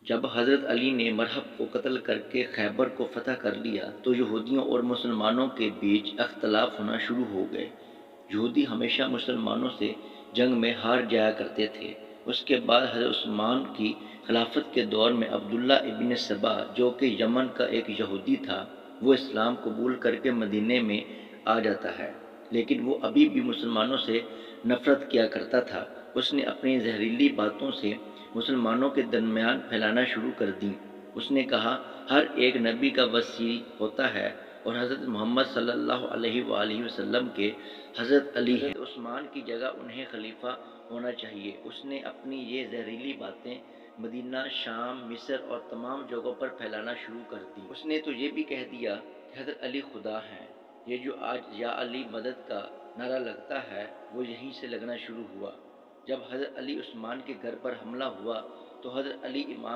جب حضرت علی نے مرحب کو قتل کر کے خیبر کو فتح کر لیا تو یہودیوں اور مسلمانوں کے بیچ اختلاف ہونا شروع ہو گئے۔ یہودی ہمیشہ مسلمانوں سے جنگ میں ہار جایا کرتے تھے۔ اس کے بعد حضرت عثمان کی خلافت کے دور میں عبداللہ ابن سبا جو کہ یمن کا ایک یہودی تھا، وہ اسلام قبول کر کے مدینے میں آ جاتا ہے، لیکن وہ ابھی بھی مسلمانوں سے نفرت کیا کرتا تھا۔ اس نے اپنی زہریلی باتوں سے مسلمانوں کے درمیان پھیلانا شروع کر دیں۔ اس نے کہا، ہر ایک نبی کا وصی ہوتا ہے اور حضرت محمد صلی اللہ علیہ وآلہ وسلم کے حضرت علی ہیں، عثمان کی جگہ انہیں خلیفہ ہونا چاہیے۔ اس نے اپنی یہ زہریلی باتیں مدینہ، شام، مصر اور تمام جگہوں پر پھیلانا شروع کر دیں۔ اس نے تو یہ بھی کہہ دیا کہ حضرت علی خدا ہیں۔ یہ جو آج یا علی مدد کا نعرہ لگتا ہے، وہ یہیں سے لگنا شروع ہوا۔ جب حضرت علی عثمان کے گھر پر حملہ ہوا تو حضرت علی امام